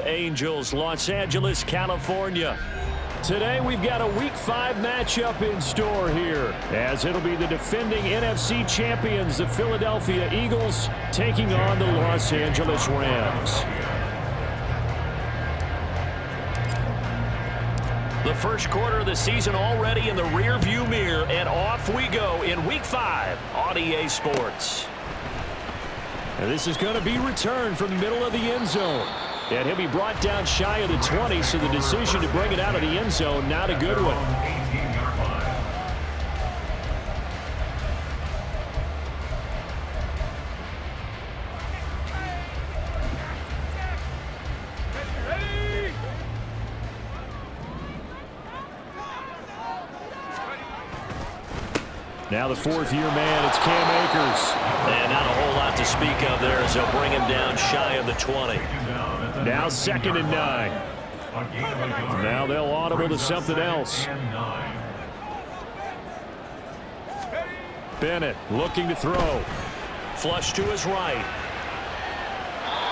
Angels, Los Angeles, California. Today we've got a Week 5 matchup in store here, as it'll be the defending NFC champions, the Philadelphia Eagles, taking on the Los Angeles Rams. The first quarter of the season already in the rearview mirror, and off we go in Week 5 on EA Sports. And this is going to be returned from the middle of the end zone. And he'll be brought down shy of the 20, so the decision to bring it out of the end zone, not a good one. Now the fourth-year man, it's Cam Akers. And not a whole lot to speak of there as they'll bring him down shy of the 20. Now 2nd and 9. Now they'll audible to something else. Bennett looking to throw. Flush to his right.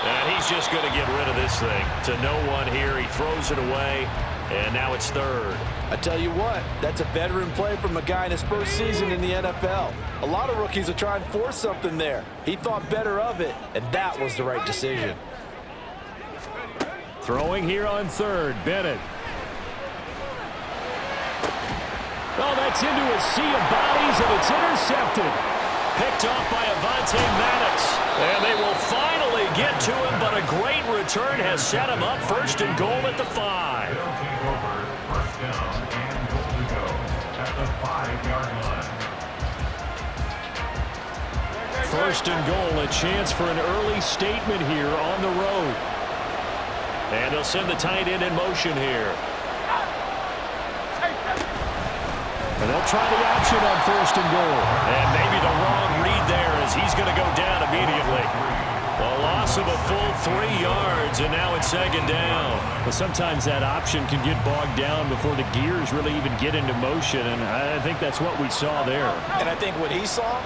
And he's just going to get rid of this thing to no one here. He throws it away, and now it's 3rd. I tell you what, that's a veteran play from a guy in his first season in the NFL. A lot of rookies will try and force something there. He thought better of it, and that was the right decision. Throwing here on 3rd, Bennett. Oh, that's into a sea of bodies, and it's intercepted. Picked off by Avonte Maddox. And they will finally get to him, but a great return has set him up 1st and goal at the 5. First and goal, a chance for an early statement here on the road. And they'll send the tight end in motion here. And they'll try the option on 1st and goal. And maybe the wrong read there as he's going to go down immediately. A loss of a full 3 yards, and now it's 2nd down. Well, sometimes that option can get bogged down before the gears really even get into motion, and I think that's what we saw there. And I think what he saw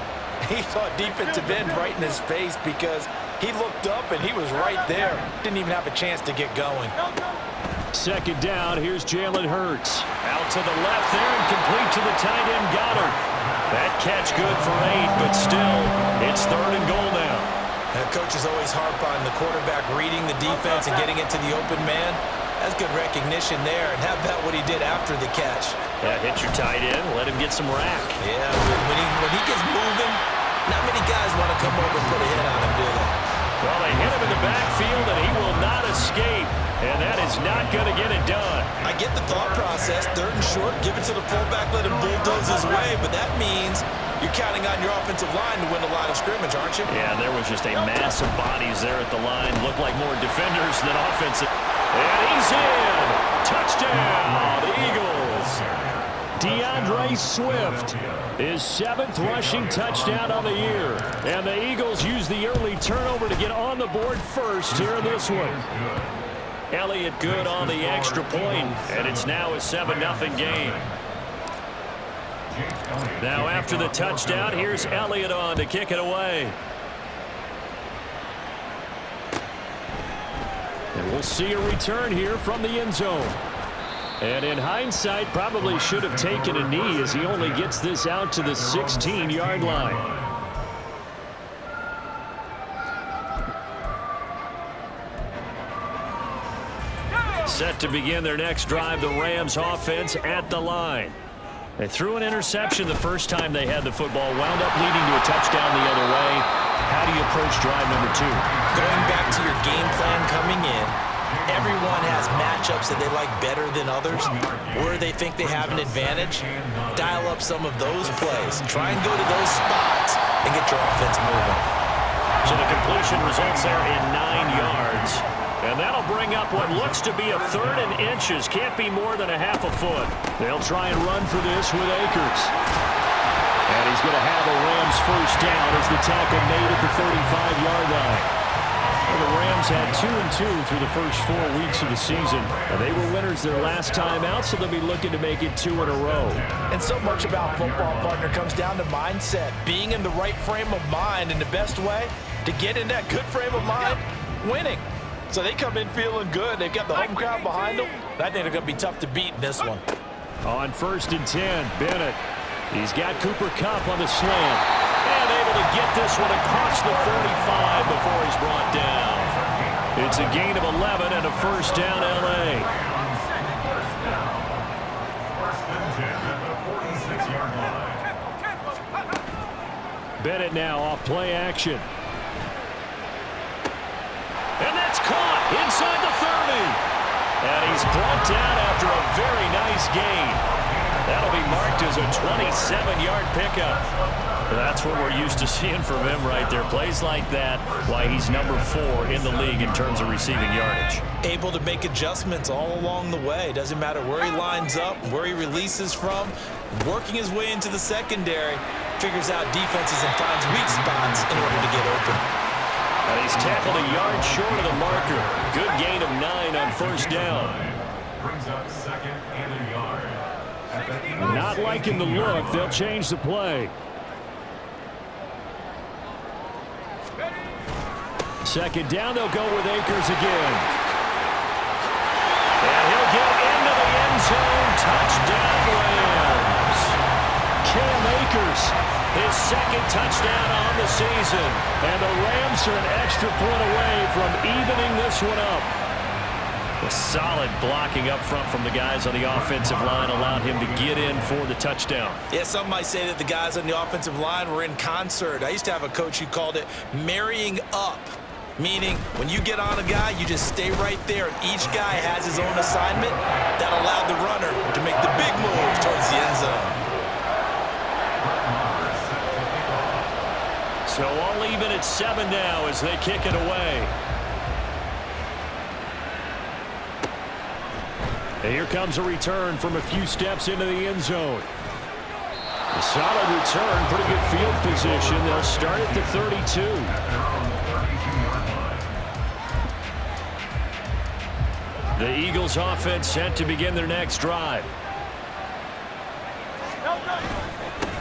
defensive end right in his face, because he looked up and he was right there. Didn't even have a chance to get going. 2nd down, here's Jalen Hurts. Out to the left there and complete to the tight end Goddard. That catch good for 8, but still, it's 3rd and goal now. Coaches always harp on the quarterback reading the defense and getting it to the open man. That's good recognition there, and how about what he did after the catch? Yeah, hit your tight end, let him get some rack. Yeah, when he gets moving, not many guys want to come over and put a hit on him, do they? Well, they hit him in the backfield, and he will not escape. And that is not going to get it done. I get the thought process. 3rd and short, give it to the fullback, let him bulldoze his way. But that means you're counting on your offensive line to win a line of scrimmage, aren't you? Yeah, there was just a mass of bodies there at the line. Looked like more defenders than offensive. And he's in. Touchdown, Eagles. DeAndre Swift, his 7th rushing touchdown on the year. And the Eagles use the early turnover to get on the board first here in this one. Elliott good on the extra point, and it's now a 7-0 game. Now after the touchdown, here's Elliott on to kick it away. And we'll see a return here from the end zone. And in hindsight, probably should have taken a knee as he only gets this out to the 16-yard line. Set to begin their next drive, the Rams offense at the line. They threw an interception the first time they had the football, wound up leading to a touchdown the other way. How do you approach drive number 2? Going back to your game plan coming in, everyone has matchups that they like better than others, where they think they have an advantage. Dial up some of those plays. Try and go to those spots and get your offense moving. So the completion results there in 9 yards. And that'll bring up what looks to be a 3rd and inches. Can't be more than a half a foot. They'll try and run for this with Akers. And he's going to have a Rams 1st down as the tackle made at the 35-yard line. Well, the Rams had 2-2 through the first 4 weeks of the season. And they were winners their last time out, so they'll be looking to make it 2 in a row. And so much about football, partner, comes down to mindset. Being in the right frame of mind, and the best way to get in that good frame of mind, winning. So they come in feeling good. They've got the home crowd behind them. I think they're going to be tough to beat in this one. On 1st and 10, Bennett. He's got Cooper Kupp on the slant. And able to get this one across the 45 before he's brought down. It's a gain of 11 and a first down, L.A. Bennett now off play action. And that's caught inside the 30. And he's brought down after a very nice gain. That'll be marked as a 27-yard pickup. That's what we're used to seeing from him right there. Plays like that, why he's number 4 in the league in terms of receiving yardage. Able to make adjustments all along the way. Doesn't matter where he lines up, where he releases from. Working his way into the secondary, figures out defenses and finds weak spots in order to get open. And he's tackled a yard short of the marker. Good gain of 9 on first down. Brings up 2nd and a yard. Not liking the look. They'll change the play. 2nd down, they'll go with Akers again. And he'll get into the end zone. Touchdown, Rams. Cam Akers, His 2nd touchdown on the season. and the Rams are an extra point away from evening this one up. A solid blocking up front from the guys on the offensive line allowed him to get in for the touchdown. Yeah, some might say that the guys on the offensive line were in concert. I used to have a coach who called it marrying up, meaning when you get on a guy, you just stay right there, and each guy has his own assignment that allowed the runner to make the big move towards the end zone. So all even at 7 now as they kick it away. And here comes a return from a few steps into the end zone. A solid return, pretty good field position. They'll start at the 32. The Eagles offense set to begin their next drive.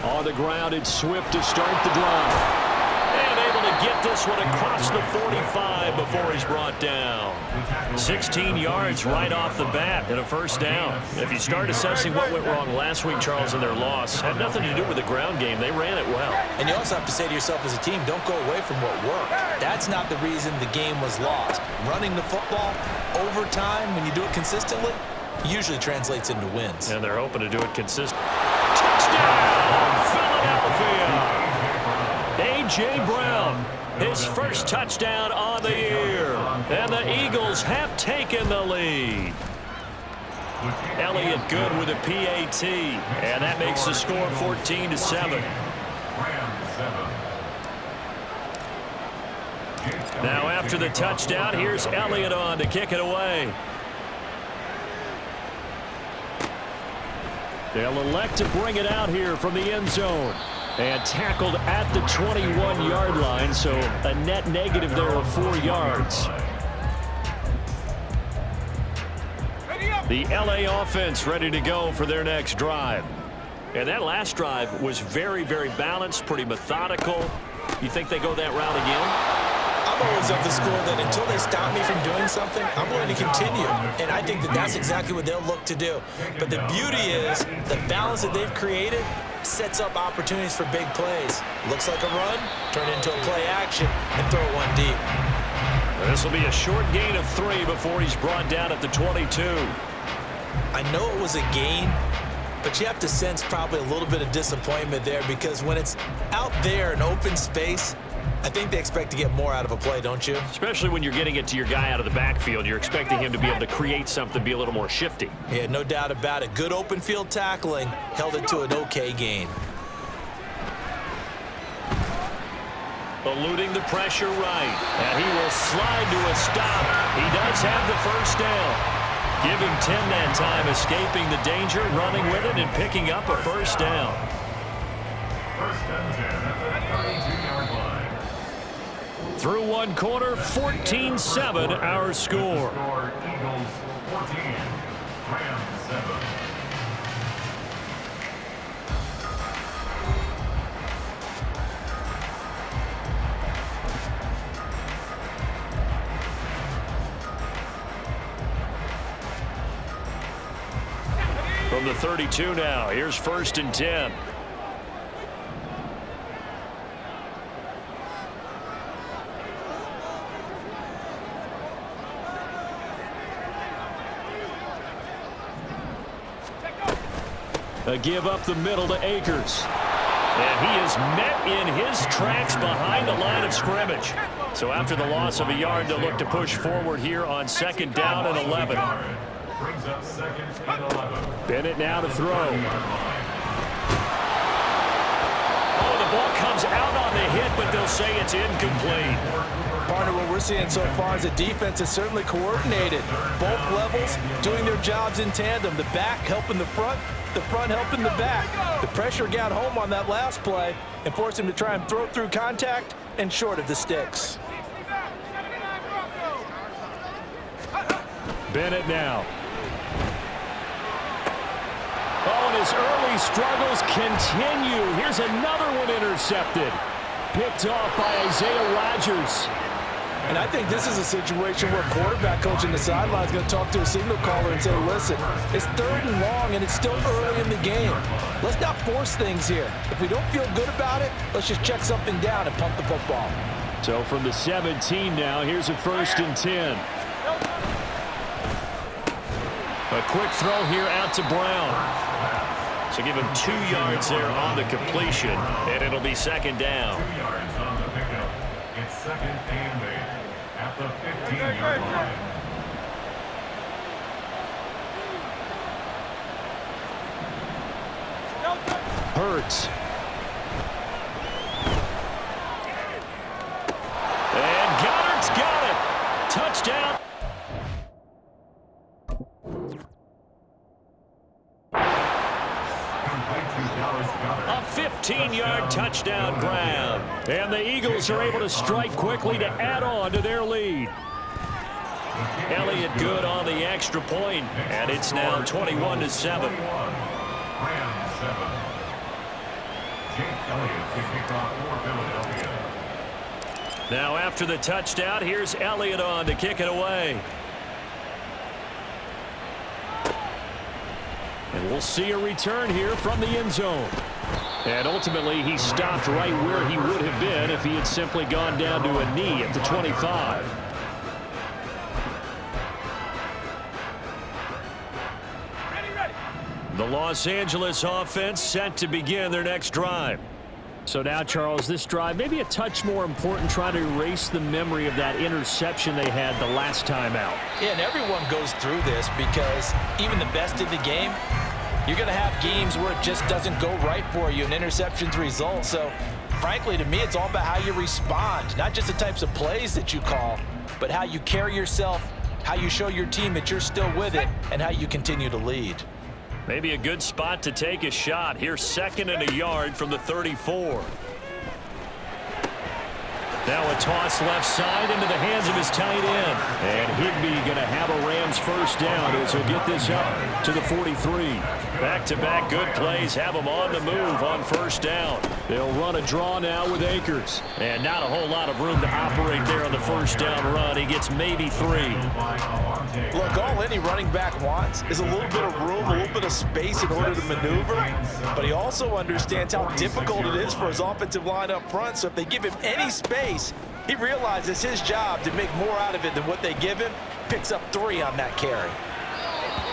On the ground, it's Swift to start the drive. And able to get this one across the 45 before he's brought down. 16 yards right off the bat and a first down. If you start assessing what went wrong last week, Charles, in their loss, had nothing to do with the ground game. They ran it well. And you also have to say to yourself as a team, don't go away from what worked. That's not the reason the game was lost. Running the football over time, when you do it consistently, usually translates into wins. And they're hoping to do it consistently. Touchdown, Philadelphia! A.J. Brown, his first touchdown on the year. And the Eagles have taken the lead. Elliott good with a PAT. And that makes the score 14-7. Now after the touchdown, here's Elliott on to kick it away. They'll elect to bring it out here from the end zone. And tackled at the 21-yard line, so a net negative there of 4 yards. The L.A. offense ready to go for their next drive. And that last drive was very, very balanced, pretty methodical. You think they go that route again? I'm always of the school that until they stop me from doing something, I'm going to continue. And I think that that's exactly what they'll look to do. But the beauty is the balance that they've created sets up opportunities for big plays. Looks like a run, turn it into a play action, and throw one deep. This will be a short gain of 3 before he's brought down at the 22. I know it was a gain, but you have to sense probably a little bit of disappointment there because when it's out there in open space, I think they expect to get more out of a play, don't you? Especially when you're getting it to your guy out of the backfield. You're expecting him to be able to create something, be a little more shifty. Yeah, no doubt about it. Good open field tackling held it to an okay gain. Eluding the pressure right. And he will slide to a stop. He does have the first down. Give him 10 that time, escaping the danger, running with it, and picking up a first down. First and 10 at the 32-yard line. Through one quarter, 14-7 our score. Eagles 14, Rams 7. From the 32 now, here's 1st and 10. A give up the middle to Akers. And he is met in his tracks behind the line of scrimmage. So after the loss of a yard, they'll look to push forward here on 2nd down and 11. Brings up 2nd and 11. Bennett now to throw. Oh, the ball comes out on the hit, but they'll say it's incomplete. Partner, what we're seeing so far is the defense is certainly coordinated. Both levels doing their jobs in tandem. The back helping the front helping the back. The pressure got home on that last play and forced him to try and throw through contact and short of the sticks. Bennett now. Oh, and his early struggles continue. Here's another one intercepted. Picked off by Isaiah Rodgers. And I think this is a situation where quarterback coach in the sideline is going to talk to a signal caller and say, listen, it's 3rd and long and it's still early in the game. Let's not force things here. If we don't feel good about it, let's just check something down and pump the football. So from the 17 now, here's a 1st and 10. A quick throw here out to Brown. So give him 2 yards there on the completion, and it'll be 2nd down. 2 yards on the pickup. It's 2nd and 8 at the 15-yard line. Hurts. And Goddard's got it. Touchdown. A 15-yard touchdown grab. And the Eagles are able to strike quickly to add on to their lead. Elliott good on the extra point, and it's now 21-7. 7. Jake Elliott to kick off for Philadelphia. Now after the touchdown, here's Elliott on to kick it away. And we'll see a return here from the end zone. And ultimately, he stopped right where he would have been if he had simply gone down to a knee at the 25. The Los Angeles offense set to begin their next drive. So now, Charles, this drive maybe a touch more important, trying to erase the memory of that interception they had the last time out. Yeah, and everyone goes through this because even the best in the game, you're going to have games where it just doesn't go right for you, and interceptions result. So, frankly, to me, it's all about how you respond, not just the types of plays that you call, but how you carry yourself, how you show your team that you're still with it, and how you continue to lead. Maybe a good spot to take a shot. Here's 2nd and a yard from the 34. Now a toss left side into the hands of his tight end. And Higbee going to have a Rams first down as he'll get this up to the 43. Back-to-back good plays have him on the move on 1st down. They'll run a draw now with Akers. And not a whole lot of room to operate there on the 1st down run. He gets maybe 3. Look, all any running back wants is a little bit of room, a little bit of space in order to maneuver. But he also understands how difficult it is for his offensive line up front. So if they give him any space, he realizes his job to make more out of it than what they give him. Picks up 3 on that carry.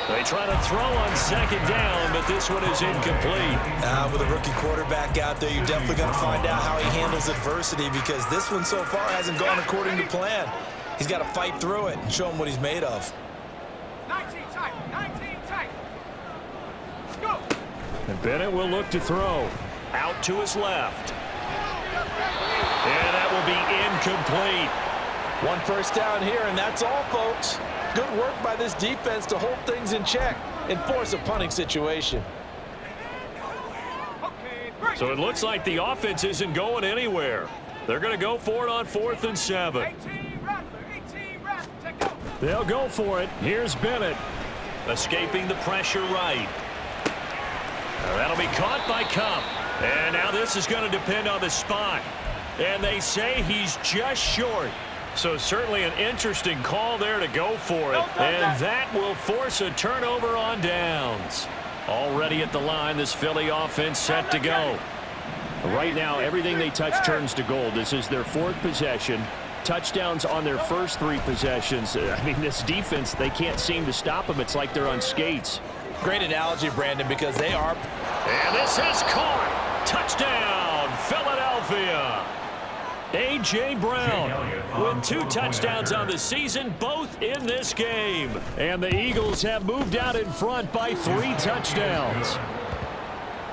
They try to throw on 2nd down, but this one is incomplete. With a rookie quarterback out there, you're definitely going to find out how he handles adversity, because this one so far hasn't gone according to plan. He's got to fight through it and show him what he's made of. 19 tight, 19 tight. Go. And Bennett will look to throw. Out to his left. And that will be incomplete. 1 first down here, and that's all, folks. Good work by this defense to hold things in check and force a punting situation. So it looks like the offense isn't going anywhere. They're going to go for it on 4th and 7. They'll go for it. Here's Bennett. Escaping the pressure right. That'll be caught by Cup. And now this is going to depend on the spot. And they say he's just short. So certainly an interesting call there to go for it. And that will force a turnover on downs. Already at the line, this Philly offense set to go. Right now, everything they touch turns to gold. This is their 4th possession. Touchdowns on their first 3 possessions. I mean, this defense, they can't seem to stop them. It's like they're on skates. Great analogy, Brandon, because they are. And this is caught. Touchdown, Philadelphia. A.J. Brown with 2 touchdowns on the season, both in this game. And the Eagles have moved out in front by 3 touchdowns.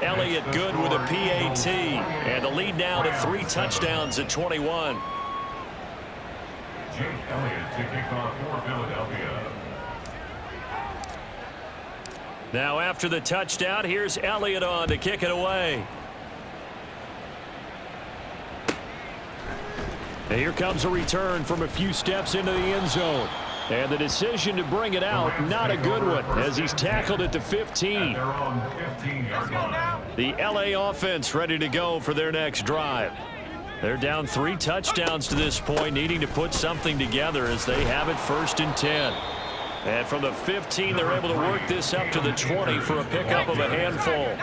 Elliott good with a PAT. And the lead now to 3 touchdowns at 21. Jake Elliott to kick off for Philadelphia. Now after the touchdown, here's Elliott on to kick it away. And here comes a return from a few steps into the end zone. And the decision to bring it out, not a good one, as he's tackled at the 15. The LA offense ready to go for their next drive. They're down 3 touchdowns to this point, needing to put something together as they have it 1st and 10. And from the 15, they're able to work this up to the 20 for a pickup of a handful.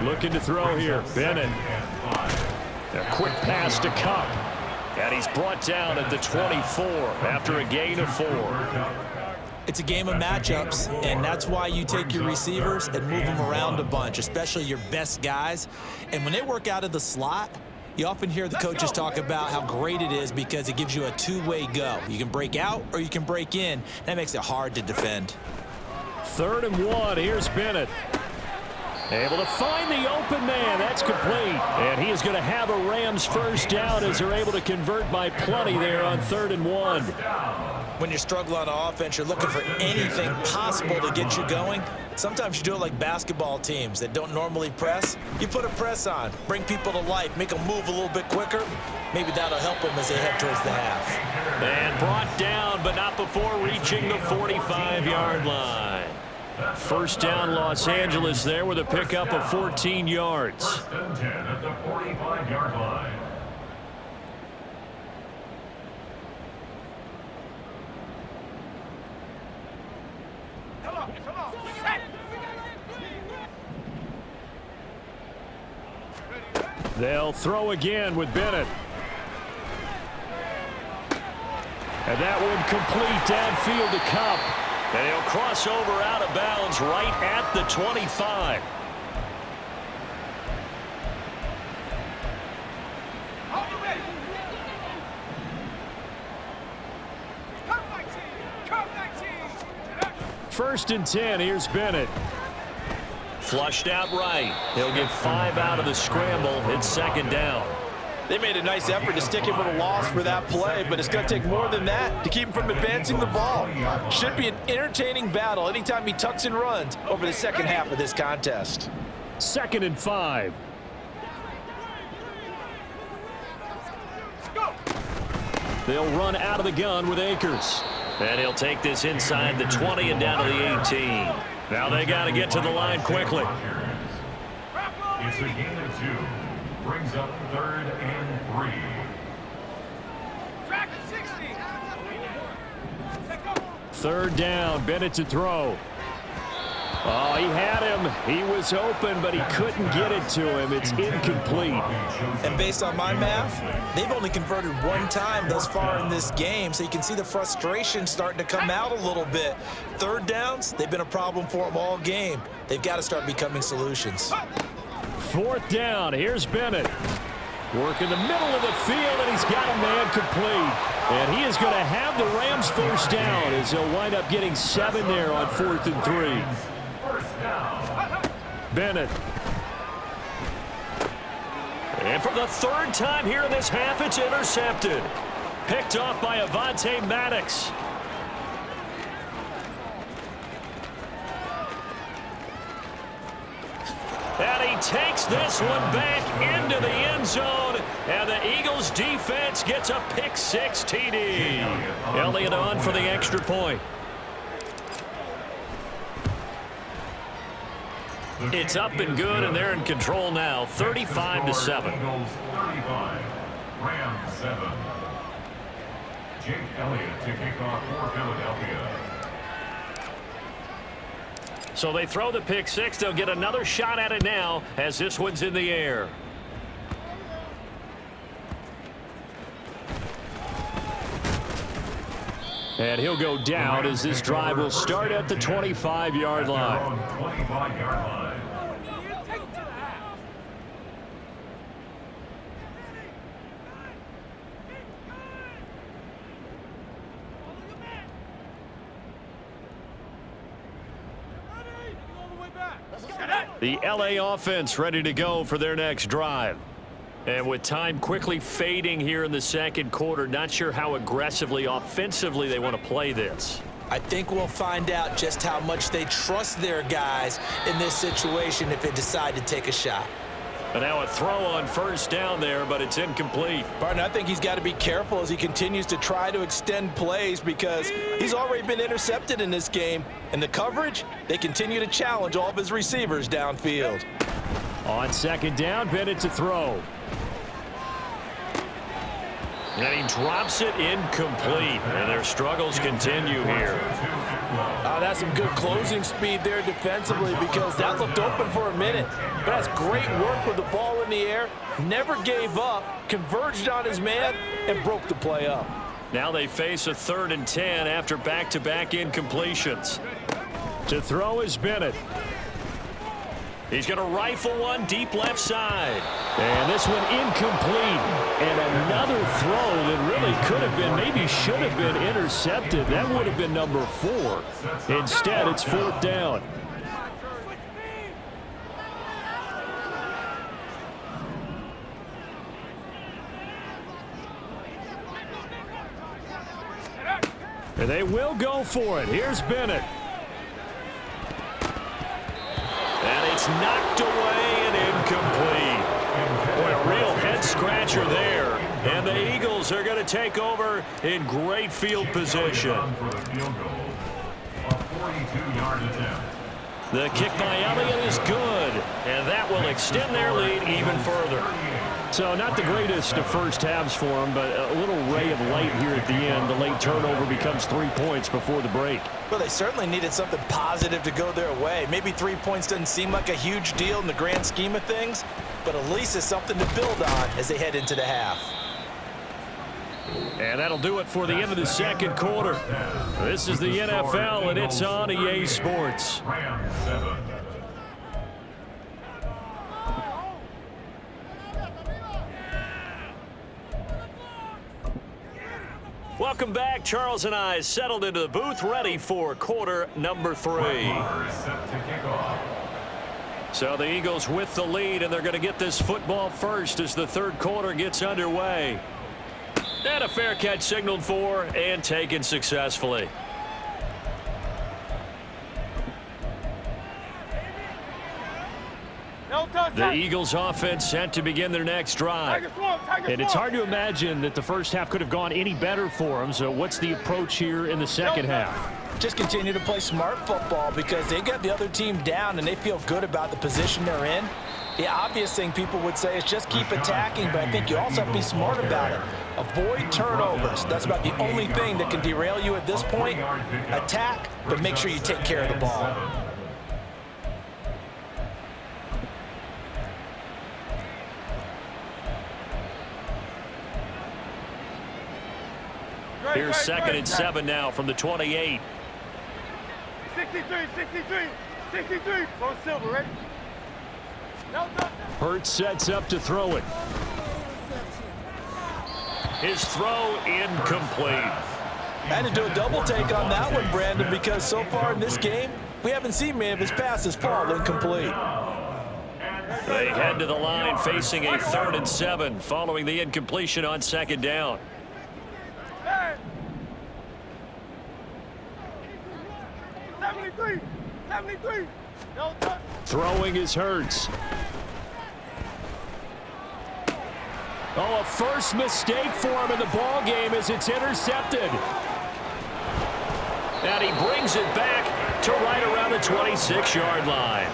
Looking to throw here, Bennett. A quick pass to Cup. And he's brought down at the 24 after a gain of 4. It's a game of matchups, and that's why you take your receivers and move them around a bunch, especially your best guys. And when they work out of the slot, you often hear the coaches talk about how great it is because it gives you a 2-way go. You can break out or you can break in. That makes it hard to defend. 3rd and 1. Here's Bennett. Able to find the open man. That's complete. And he is going to have a Rams first down as they're able to convert by plenty there on 3rd and 1. When you're struggling on offense, you're looking for anything possible to get you going. Sometimes you do it like basketball teams that don't normally press. You put a press on, bring people to life, make them move a little bit quicker. Maybe that'll help them as they head towards the half. And brought down, but not before reaching the 45-yard line. First down, Los Angeles there with a pickup of 14 yards. 1st and 10 at the 45-yard line. They'll throw again with Bennett. And that one complete downfield to Cup. And he'll cross over out of bounds right at the 25. First and 10, here's Bennett. Flushed out right. He'll get 5 out of the scramble. It's 2nd down. They made a nice effort to stick him with a loss for that play, but it's going to take more than that to keep him from advancing the ball. Should be an entertaining battle anytime he tucks and runs over the second half of this contest. 2nd and 5. They'll run out of the gun with Akers. And he'll take this inside the 20 and down to the 18. Now they got to get to the line quickly. It's a gain of 2. Brings up 3rd and 3. Third down, Bennett to throw. Oh, he had him. He was open, but he couldn't get it to him. It's incomplete. And based on my math, they've only converted 1 time thus far in this game, so you can see the frustration starting to come out a little bit. 3rd downs, they've been a problem for them all game. They've got to start becoming solutions. 4th down, here's Bennett. Work in the middle of the field, and he's got a man complete. And he is going to have the Rams first down as he'll wind up getting 7 there on 4th and 3. Bennett. And for the 3rd time here in this half, it's intercepted. Picked off by Avonte Maddox. And he takes this one back into the end zone. And the Eagles defense gets a pick-6 TD. Elliott on for the extra point. It's up and good, and they're in control now, 35-7. 35, Rams 7. Jake Elliott to kick off for Philadelphia. So they throw the pick six. They'll get another shot at it now as this one's in the air. And he'll go down as this drive will start at the 25-yard line. 25-yard line. The LA offense ready to go for their next drive. And with time quickly fading here in the second quarter, not sure how aggressively, offensively they want to play this. I think we'll find out just how much they trust their guys in this situation if they decide to take a shot. And now a throw on first down there, but it's incomplete. Barton, I think he's got to be careful as he continues to try to extend plays because he's already been intercepted in this game. And the coverage, they continue to challenge all of his receivers downfield. On second down, Bennett to throw. And he drops it incomplete. And their struggles continue here. That's some good closing speed there defensively because that looked open for a minute. But that's great work with the ball in the air. Never gave up, converged on his man, and broke the play up. Now they face a 3rd and 10 after back-to-back incompletions. To throw is Bennett. He's going to rifle one deep left side. And this one incomplete. And another throw that really could have been, maybe should have been intercepted. That would have been number 4. Instead, it's 4th down. And they will go for it. Here's Bennett. And it's knocked away and incomplete. Boy, a real head-scratcher there. And the Eagles are going to take over in great field position. The kick by Elliott is good. And that will extend their lead even further. So not the greatest of first halves for them, but a little ray of light here at the end. The late turnover becomes 3 points before the break. Well, they certainly needed something positive to go their way. Maybe 3 points doesn't seem like a huge deal in the grand scheme of things, but at least it's something to build on as they head into the half. And that'll do it for the end of the second quarter. This is the NFL, and it's on EA Sports. Welcome back. Charles and I settled into the booth, ready for quarter number 3. So the Eagles with the lead, and they're going to get this football first as the third quarter gets underway. And a fair catch signaled for and taken successfully. The Eagles offense set to begin their next drive. And it's hard to imagine that the first half could have gone any better for them. So what's the approach here in the second half? Just continue to play smart football because they got the other team down and they feel good about the position they're in. The obvious thing people would say is just keep attacking, but I think you also have to be smart about it. Avoid turnovers. That's about the only thing that can derail you at this point. Attack, but make sure you take care of the ball. Here's 2nd and 7 now from the 28. 63. Go Silver, ready? Hurts sets up to throw it. His throw incomplete. Had to do a double take on that one, Brandon, because so far in this game, we haven't seen many of his passes fall incomplete. They head to the line facing a 3rd and 7 following the incompletion on 2nd down. Throwing is Hurts. Oh, a first mistake for him in the ball game as it's intercepted. And he brings it back to right around the 26-yard line.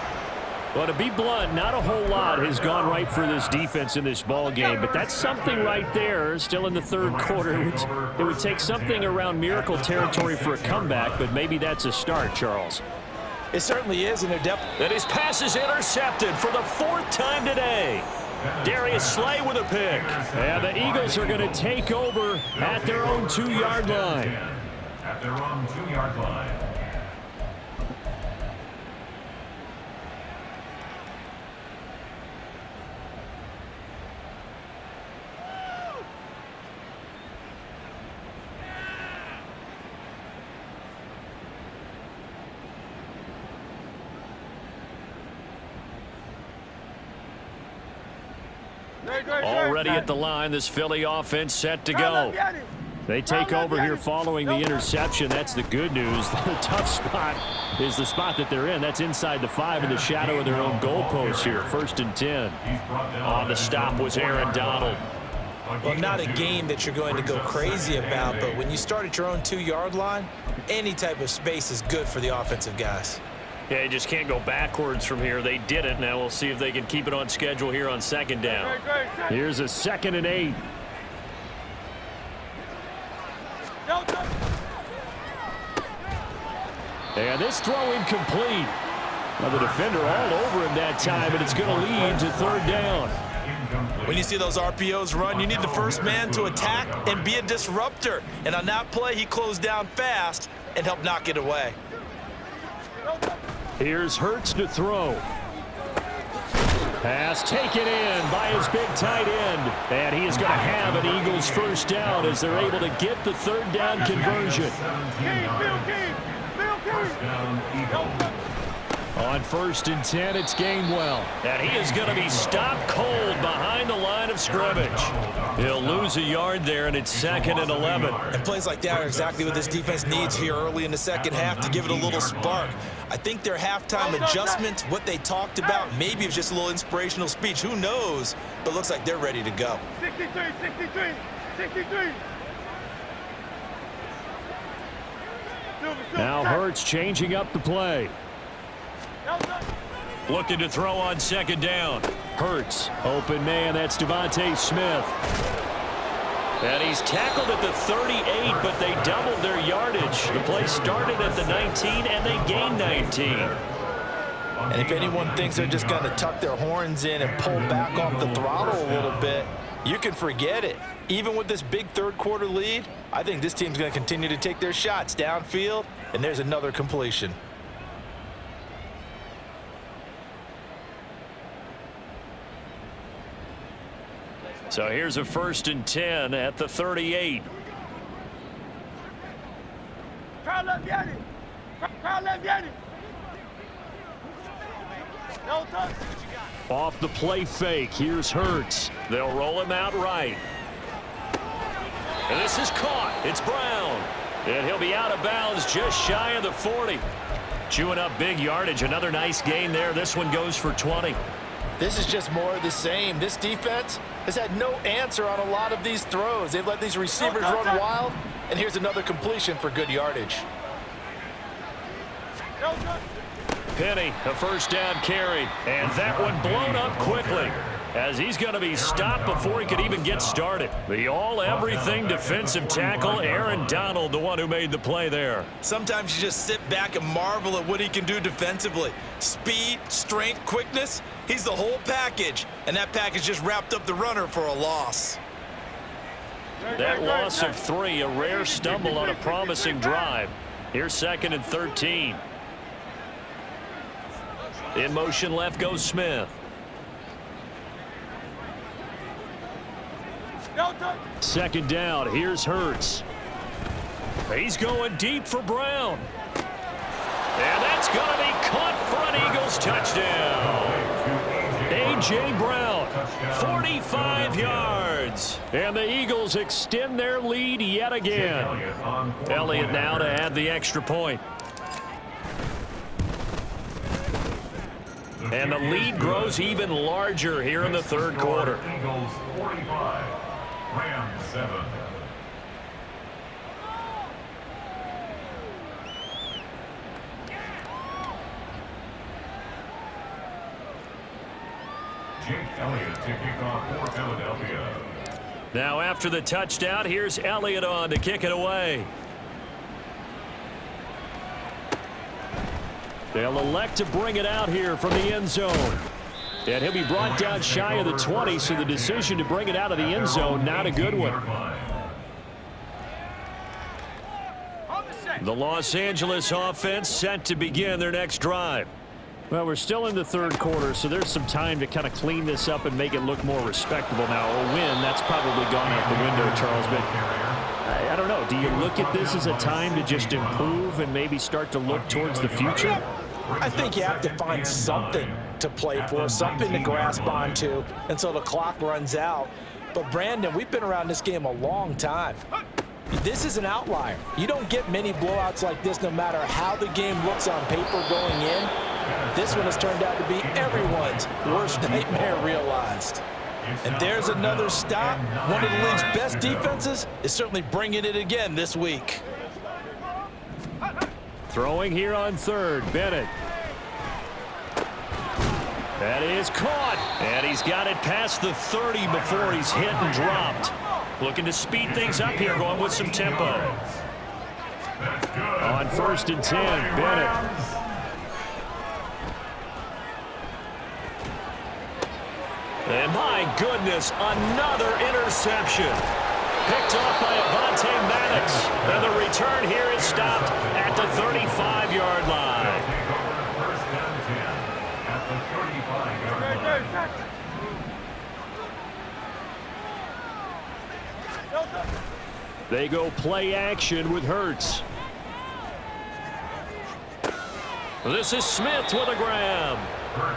Well, to be blunt, not a whole lot has gone right for this defense in this ball game, but that's something right there. Still in the third quarter, it would take something around miracle territory for a comeback, but maybe that's a start, Charles. It certainly is, and they're definitely. And his pass is intercepted for the 4th time today. Darius Slay with a pick. And the Eagles are going to take over at their own 2-yard line. At their own 2-yard line. Already at the line, this Philly offense set to go. They take over here following the interception. That's the good news. The tough spot is the spot that they're in. That's inside the 5 in the shadow of their own goalpost here. 1st and 10. On the stop was Aaron Donald. Well, not a game that you're going to go crazy about, but when you start at your own 2-yard line, any type of space is good for the offensive guys. Yeah, you just can't go backwards from here. They did it. Now we'll see if they can keep it on schedule here on 2nd down. Here's a 2nd and 8. And this throw incomplete. Now the defender all over him that time, and it's going to lead to 3rd down. When you see those RPOs run, you need the first man to attack and be a disruptor. And on that play, he closed down fast and helped knock it away. Here's Hurts to throw. Pass taken in by his big tight end. And he is going to have an Eagles 1st down as they're able to get the 3rd down conversion. On 1st and 10, it's Gainwell. And he is going to be stopped cold behind the line of scrimmage. He'll lose a yard there, and it's 2nd and 11. And plays like that are exactly what this defense needs here early in the 2nd half to give it a little spark. I think their halftime adjustments, what they talked about, maybe it's just a little inspirational speech. Who knows? But looks like they're ready to go. 63. Now Hurts changing up the play. Looking to throw on 2nd down. Hurts, open man, that's Devontae Smith. And he's tackled at the 38, but they doubled their yardage. The play started at the 19, and they gained 19. And if anyone thinks they're just going to tuck their horns in and pull back off the throttle a little bit, you can forget it. Even with this big 3rd quarter lead, I think this team's going to continue to take their shots downfield, and there's another completion. So here's a 1st and 10 at the 38. Off the play fake, here's Hurts. They'll roll him out right. And this is caught. It's Brown. And he'll be out of bounds just shy of the 40. Chewing up big yardage. Another nice gain there. This one goes for 20. This is just more of the same. This defense has had no answer on a lot of these throws. They've let these receivers run wild, and here's another completion for good yardage. Penny, a 1st down carry, and that one blown up quickly as he's going to be stopped before he could even get started. The all-everything defensive tackle, Aaron Donald, the one who made the play there. Sometimes you just sit back and marvel at what he can do defensively. Speed, strength, quickness, he's the whole package, and that package just wrapped up the runner for a loss. That loss of 3, a rare stumble on a promising drive. Here's 2nd and 13. In motion left goes Smith. 2nd down, here's Hurts. He's going deep for Brown. And that's going to be caught for an Eagles touchdown. A.J. Brown, 45 yards. And the Eagles extend their lead yet again. Elliott now to add the extra point. And the lead grows even larger here in the 3rd quarter. Eagles 45, Rams 7. Jake Elliott to kick off for Philadelphia. Now after the touchdown, here's Elliott on to kick it away. They'll elect to bring it out here from the end zone. And he'll be brought down shy of the 20, so the decision to bring it out of the end zone, not a good one. The Los Angeles offense set to begin their next drive. Well, we're still in the third quarter, so there's some time to kind of clean this up and make it look more respectable. Now, a win, that's probably gone out the window, Charles, but I don't know. Do you look at this as a time to just improve and maybe start to look towards the future? I think you have to find something to play for, something to grasp onto until the clock runs out. But, Brandon, we've been around this game a long time. This is an outlier. You don't get many blowouts like this no matter how the game looks on paper going in. This one has turned out to be everyone's worst nightmare realized. And there's another stop. One of the league's best defenses is certainly bringing it again this week. Throwing here on third, Bennett. That is caught. And he's got it past the 30 before he's hit and dropped. Looking to speed things up here, going with some tempo. On 1st and 10, Bennett. And my goodness, another interception. Picked off by Avonte Maddox. And the return here is stopped at the 35-yard line. First down 10 at the 35-yard line. They go play action with Hurts. This is Smith with a grab.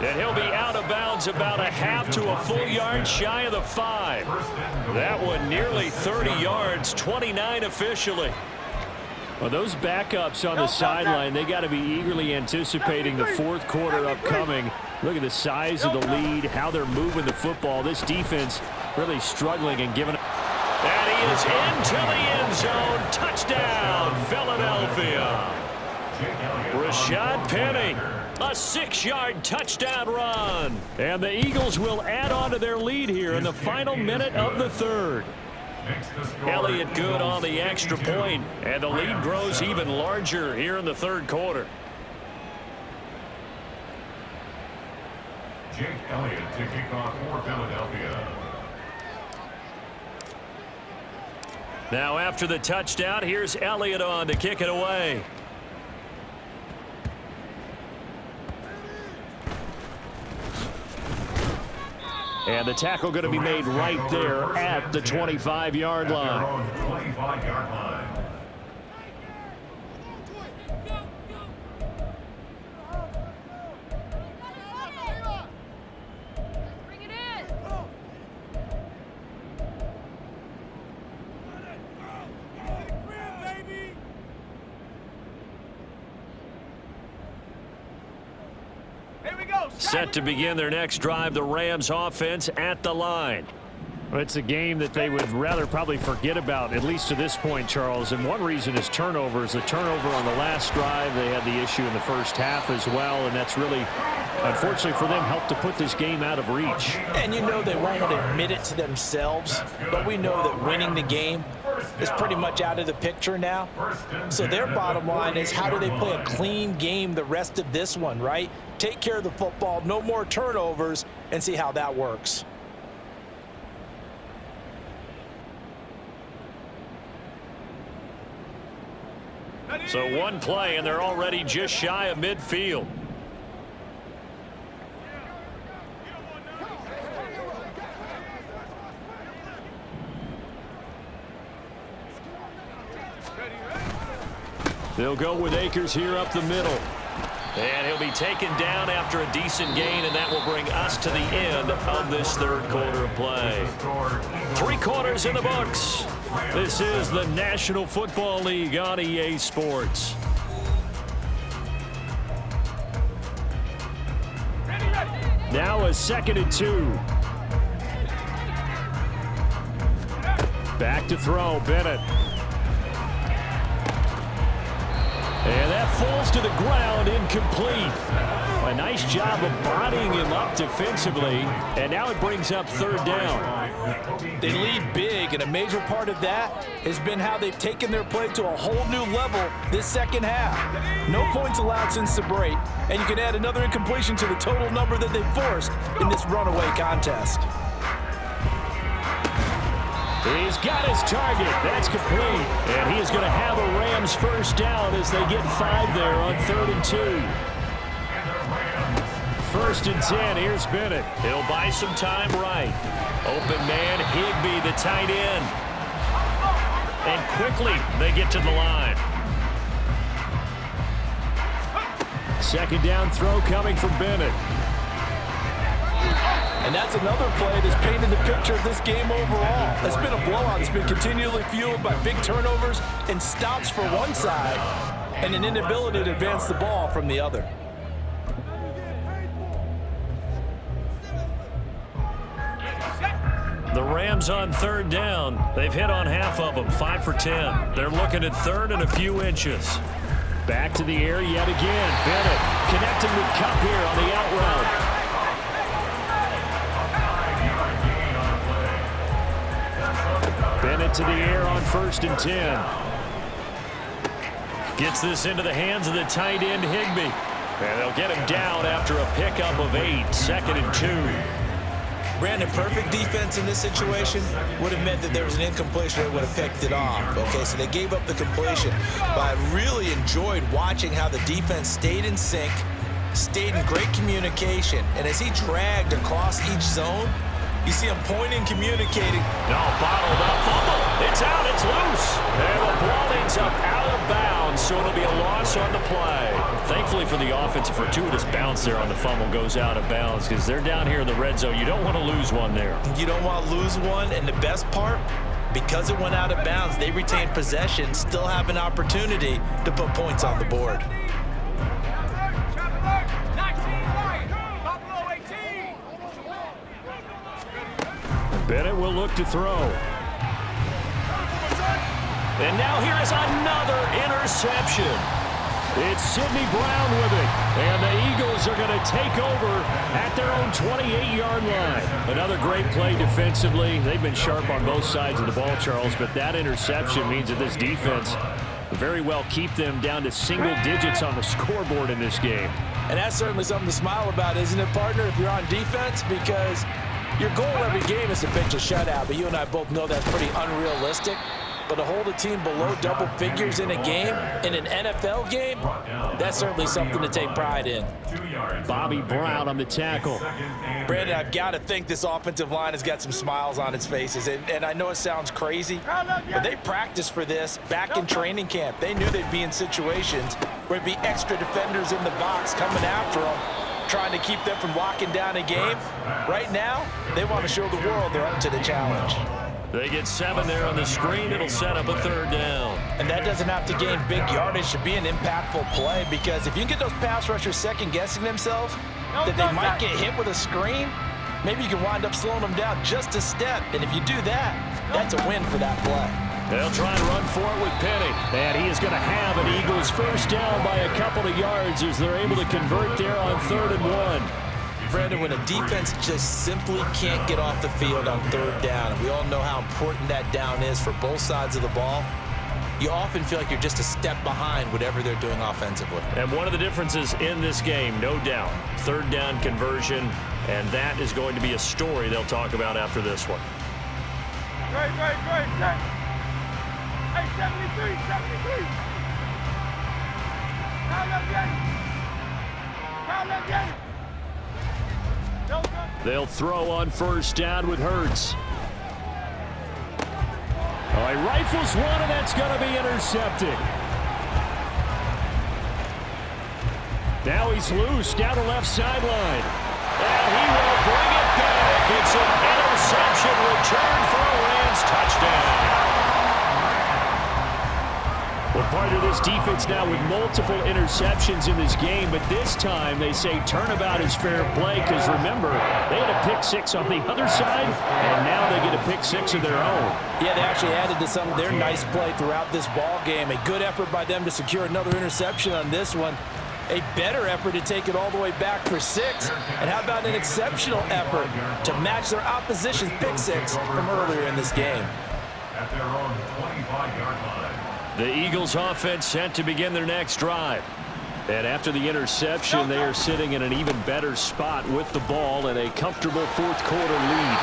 And he'll be out of bounds about a half to a full yard shy of the 5. That one nearly 30 yards, 29 officially. Well, those backups on the sideline, they got to be eagerly anticipating the fourth quarter upcoming. Look at the size of the lead, how they're moving the football. This defense really struggling and giving. And he is into the end zone. Touchdown, Philadelphia. Rashad Penny, a 6-yard touchdown run. And the Eagles will add on to their lead here in the final minute of the third. Elliott good on the extra point, and the lead grows even larger here in the third quarter. Jake Elliott to kick off for Philadelphia. Now after the touchdown, here's Elliott on to kick it away. And the tackle going to be made right there at the 25-yard line. 25-yard line. Set to begin their next drive, the Rams offense at the line. Well, it's a game that they would rather probably forget about, at least to this point, Charles. And one reason is turnovers. The turnover on the last drive, they had the issue in the first half as well, and that's really, unfortunately for them, helped to put this game out of reach. And you know they won't admit it to themselves, but we know that winning the game is pretty much out of the picture now. So their bottom line is, how do they play a clean game the rest of this one, right? Take care of the football, no more turnovers, and see how that works. So one play, and they're already just shy of midfield. They'll go with Akers here up the middle. And he'll be taken down after a decent gain, and that will bring us to the end of this third quarter of play. 3 quarters in the books. This is the National Football League on EA Sports. Now a 2nd and 2. Back to throw, Bennett. And that falls to the ground, incomplete. A nice job of bodying him up defensively, and now it brings up 3rd down. They lead big, and a major part of that has been how they've taken their play to a whole new level this second half. No points allowed since the break, and you can add another incompletion to the total number that they forced in this runaway contest. He's got his target. That's complete. And he is going to have a Rams first down as they get 5 there on 3rd and 2. 1st and 10. Here's Bennett. He'll buy some time right. Open man, Higbee, the tight end. And quickly they get to the line. 2nd down throw coming from Bennett. And that's another play that's painted the picture of this game overall. It's been a blowout. It's been continually fueled by big turnovers and stops for one side and an inability to advance the ball from the other. The Rams on 3rd down. They've hit on half of them, 5 for 10. They're looking at 3rd and a few inches. Back to the air yet again. Bennett connecting with Kupp here on the out route. Bennett to the air on 1st and 10. Gets this into the hands of the tight end, Higbee. And they'll get him down after a pickup of 8, 2nd and 2. Brandon, perfect defense in this situation would have meant that there was an incompletion. They would have picked it off. Okay, so they gave up the completion. But I really enjoyed watching how the defense stayed in sync, stayed in great communication. And as he dragged across each zone, you see him pointing, communicating. No, bottled up. Fumble. It's out. It's loose. And the ball ends up out of bounds, so it'll be a loss on the play. Thankfully for the offense, a fortuitous bounce there on the fumble goes out of bounds because they're down here in the red zone. You don't want to lose one there. You don't want to lose one, and the best part, because it went out of bounds, they retained possession, still have an opportunity to put points on the board. Bennett will look to throw. And now here is another interception. It's Sidney Brown with it. And the Eagles are going to take over at their own 28-yard line. Another great play defensively. They've been sharp on both sides of the ball, Charles, but that interception means that this defense very well keep them down to single digits on the scoreboard in this game. And that's certainly something to smile about, isn't it, partner, if you're on defense? Because your goal every game is to pitch a shutout, but you and I both know that's pretty unrealistic. But to hold a team below double figures in a game, in an NFL game, that's certainly something to take pride in. Bobby Brown on the tackle. Brandon, I've got to think this offensive line has got some smiles on its faces. And I know it sounds crazy, but they practiced for this back in training camp. They knew they'd be in situations where there'd be extra defenders in the box coming after them, trying to keep them from locking down a game. Right now, they want to show the world they're up to the challenge. They get 7 there on the screen. It'll set up a 3rd down. And that doesn't have to gain big yardage to be an impactful play, because if you can get those pass rushers second-guessing themselves, that they might get hit with a screen, maybe you can wind up slowing them down just a step. And if you do that, that's a win for that play. They'll try and run for it with Penny. And he is going to have an Eagles first down by a couple of yards as they're able to convert there on 3rd and 1. Brandon, when a defense just simply can't get off the field on 3rd down, and we all know how important that down is for both sides of the ball, you often feel like you're just a step behind whatever they're doing offensively. And one of the differences in this game, no doubt, 3rd down conversion, and that is going to be a story they'll talk about after this one. Great. Hey, 73. Count up, get it. They'll throw on first down with Hurts. All right, rifles one, and that's going to be intercepted. Now he's loose down the left sideline. And he will bring it back. It's an interception return for a Rams touchdown. Well, part of this defense now with multiple interceptions in this game, but this time they say turnabout is fair play because, remember, they had a pick 6 on the other side, and now they get a pick 6 of their own. Yeah, they actually added to some of their nice play throughout this ball game. A good effort by them to secure another interception on this one. A better effort to take it all the way back for 6. And how about an exceptional effort to match their opposition's pick 6 from earlier in this game? At their own 25-yard line. The Eagles offense set to begin their next drive. And after the interception, they are sitting in an even better spot with the ball and a comfortable fourth-quarter lead.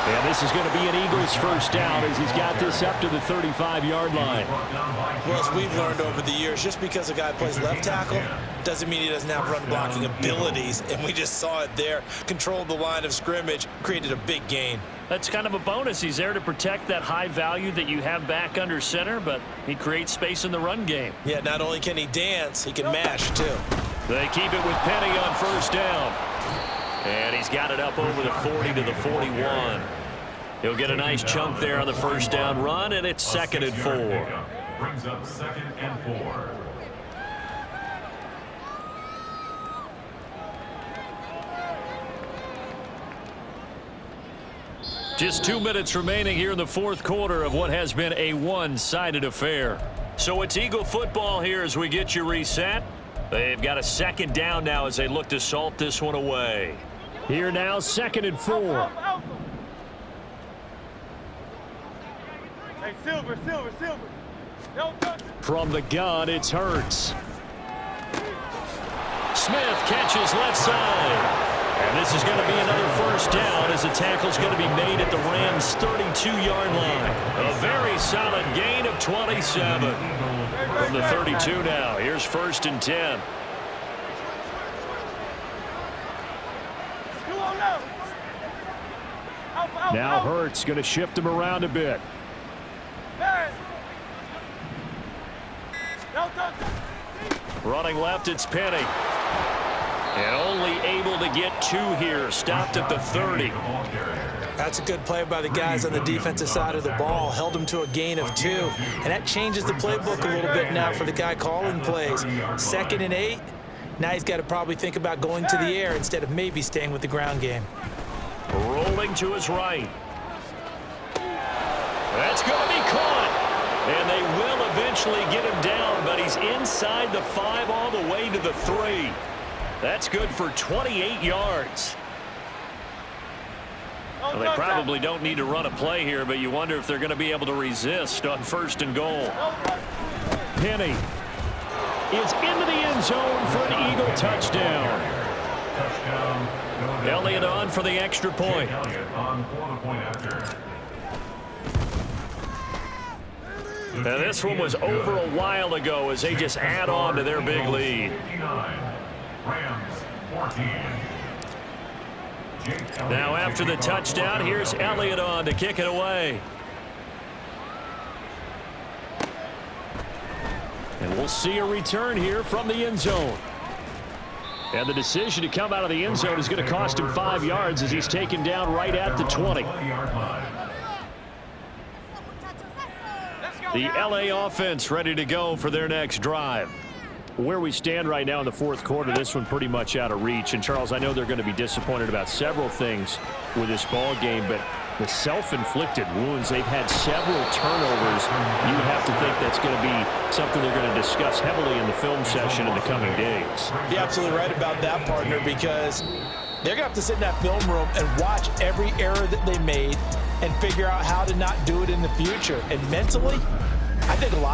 And this is going to be an Eagles first down as he's got this up to the 35-yard line. Well, as we've learned over the years, just because a guy plays left tackle doesn't mean he doesn't have run-blocking abilities. And we just saw it there. Controlled the line of scrimmage, created a big gain. That's kind of a bonus. He's there to protect that high value that you have back under center, but he creates space in the run game. Yeah, not only can he dance, he can mash, too. They keep it with Penny on first down. And he's got it up over the 40 to the 41. He'll get a nice chunk there on the first down run, and it's 2nd and 4. Brings up 2nd and 4. Just 2 minutes remaining here in the fourth quarter of what has been a one-sided affair. So it's Eagle football here as we get you reset. They've got a 2nd down now as they look to salt this one away. Here now, 2nd and 4. Hey, Silver. Don't touch it. From the gun, it's Hurts. Smith catches left side. And this is going to be another first down as the tackle's going to be made at the Rams' 32-yard line. A very solid gain of 27. From the 32 now, here's 1st and 10. Now Hurts going to shift him around a bit. Running left, it's Penny. And only able to get 2 here. Stopped at the 30. That's a good play by the guys on the defensive side of the ball. Held them to a gain of 2. And that changes the playbook a little bit now for the guy calling plays. 2nd and 8. Now he's got to probably think about going to the air instead of maybe staying with the ground game. Rolling to his right. That's going to be caught. And they will eventually get him down, but he's inside the 5 all the way to the 3. That's good for 28 yards. Well, they probably don't need to run a play here, but you wonder if they're going to be able to resist on 1st and goal. Penny is into the end zone for an Eagle touchdown. Elliott on for the extra point. Now this one was over a while ago as they just add on to their big lead. Rams 14. Now after the touchdown, here's Elliott on to kick it away. And we'll see a return here from the end zone. And the decision to come out of the end zone is going to cost him 5 yards as he's taken down right at the 20. The LA offense ready to go for their next drive. Where we stand right now in the fourth quarter, this one pretty much out of reach. And, Charles, I know they're going to be disappointed about several things with this ball game, but the self-inflicted wounds, they've had several turnovers. You have to think that's going to be something they're going to discuss heavily in the film session in the coming days. You're absolutely right about that, partner, because they're going to have to sit in that film room and watch every error that they made and figure out how to not do it in the future. And mentally, I think a lot of